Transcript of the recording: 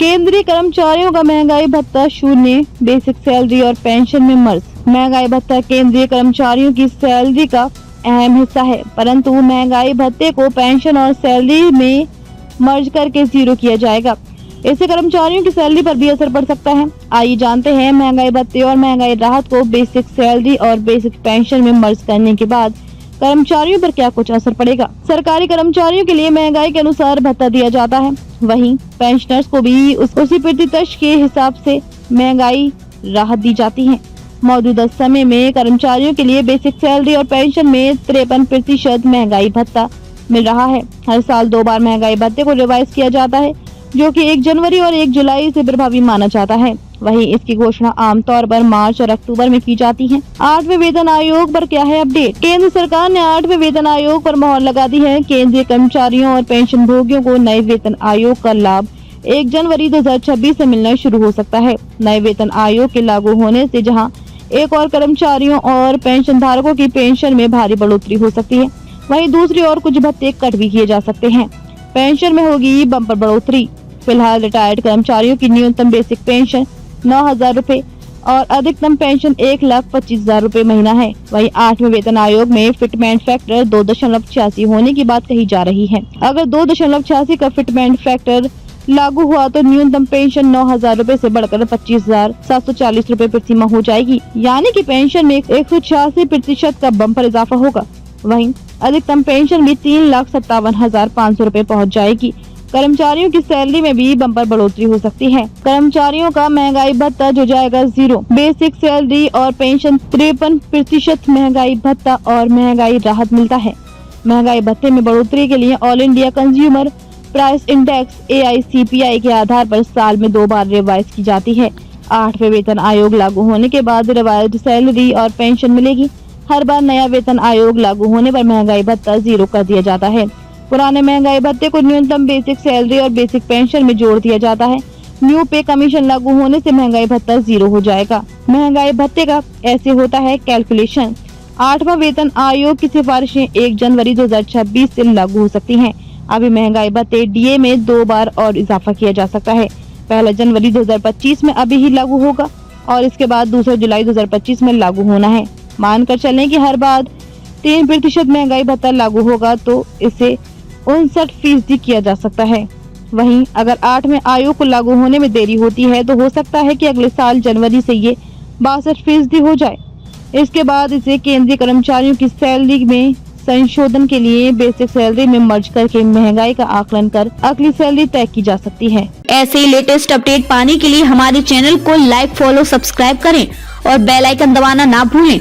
केंद्रीय कर्मचारियों का महंगाई भत्ता शून्य, बेसिक सैलरी और पेंशन में मर्ज। महंगाई भत्ता केंद्रीय कर्मचारियों की सैलरी का अहम हिस्सा है, परंतु महंगाई भत्ते को पेंशन और सैलरी में मर्ज करके जीरो किया जाएगा। इससे कर्मचारियों की सैलरी पर भी असर पड़ सकता है। आइए जानते हैं महंगाई भत्ते और महंगाई राहत को बेसिक सैलरी और बेसिक पेंशन में मर्ज करने के बाद कर्मचारियों पर क्या कुछ असर पड़ेगा। सरकारी कर्मचारियों के लिए महंगाई के अनुसार भत्ता दिया जाता है, वहीं पेंशनर्स को भी उसी प्रतिशत के हिसाब से महंगाई राहत दी जाती है। मौजूदा समय में कर्मचारियों के लिए बेसिक सैलरी और पेंशन में 53% महंगाई भत्ता मिल रहा है। हर साल 2 बार महंगाई भत्ते को रिवाइज किया जाता है, जो कि 1 जनवरी और 1 जुलाई से प्रभावी माना जाता है। वहीं इसकी घोषणा आमतौर पर मार्च और अक्टूबर में की जाती है। 8वें वेतन आयोग पर क्या है अपडेट। केंद्र सरकार ने 8वें वेतन आयोग पर मोहर लगा दी है। केंद्रीय कर्मचारियों और पेंशन भोगियों को नए वेतन आयोग का लाभ 1 जनवरी 2026 से मिलना शुरू हो सकता है। नए वेतन आयोग के लागू होने से जहां एक और कर्मचारियों और पेंशन धारकों की पेंशन में भारी बढ़ोतरी हो सकती है, वहीं दूसरी ओर कुछ भत्ते कट भी किए जा सकते हैं। पेंशन में होगी बम्पर बढ़ोतरी। फिलहाल रिटायर्ड कर्मचारियों की न्यूनतम बेसिक पेंशन 9,000 रूपए और अधिकतम पेंशन 1,25,000 रूपए महीना है। वहीं 8वें वेतन आयोग में फिटमेंट फैक्टर 2.86 होने की बात कही जा रही है। अगर 2.86 का फिटमेंट फैक्टर लागू हुआ तो न्यूनतम पेंशन 9,000 रूपए से बढ़कर 25,740 रूपए प्रति माह हो जाएगी, यानी कि पेंशन में 186% का बम्पर इजाफा होगा। वहीं अधिकतम पेंशन भी 3,57,500 रूपए पहुँच जाएगी। कर्मचारियों की सैलरी में भी बम्पर बढ़ोतरी हो सकती है। कर्मचारियों का महंगाई भत्ता जो जाएगा जीरो। बेसिक सैलरी और पेंशन 53% महंगाई भत्ता और महंगाई राहत मिलता है। महंगाई भत्ते में बढ़ोतरी के लिए all India consumer price index AICPI के आधार पर साल में 2 बार रिवाइज की जाती है। 8वें वेतन आयोग लागू होने के बाद रिवाइज्ड सैलरी और पेंशन मिलेगी। हर बार नया वेतन आयोग लागू होने पर महंगाई भत्ता जीरो कर दिया जाता है। पुराने महंगाई भत्ते को न्यूनतम बेसिक सैलरी और बेसिक पेंशन में जोड़ दिया जाता है। न्यू पे कमीशन लागू होने से महंगाई भत्ता जीरो हो जाएगा। महंगाई भत्ते का ऐसे होता है कैलकुलेशन। 8वां वेतन आयोग की सिफारिशें 1 जनवरी 2026 से लागू हो सकती हैं। अभी महंगाई भत्ते DA में 2 बार और इजाफा किया जा सकता है। 1 जनवरी 2025 में अभी ही लागू होगा और इसके बाद 2 जुलाई 2025 में लागू होना है। मानकर चलें कि हर बार 3% महंगाई भत्ता लागू होगा तो इसे 59% किया जा सकता है। वहीं अगर 8वें आयोग को लागू होने में देरी होती है तो हो सकता है कि अगले साल जनवरी से ये 62% हो जाए। इसके बाद इसे केंद्रीय कर्मचारियों की सैलरी में संशोधन के लिए बेसिक सैलरी में मर्ज करके महंगाई का आकलन कर अगली सैलरी तय की जा सकती है। ऐसे ही लेटेस्ट अपडेट पाने के लिए हमारे चैनल को लाइक, फॉलो, सब्सक्राइब करें और बेल आइकन दबाना ना भूलें।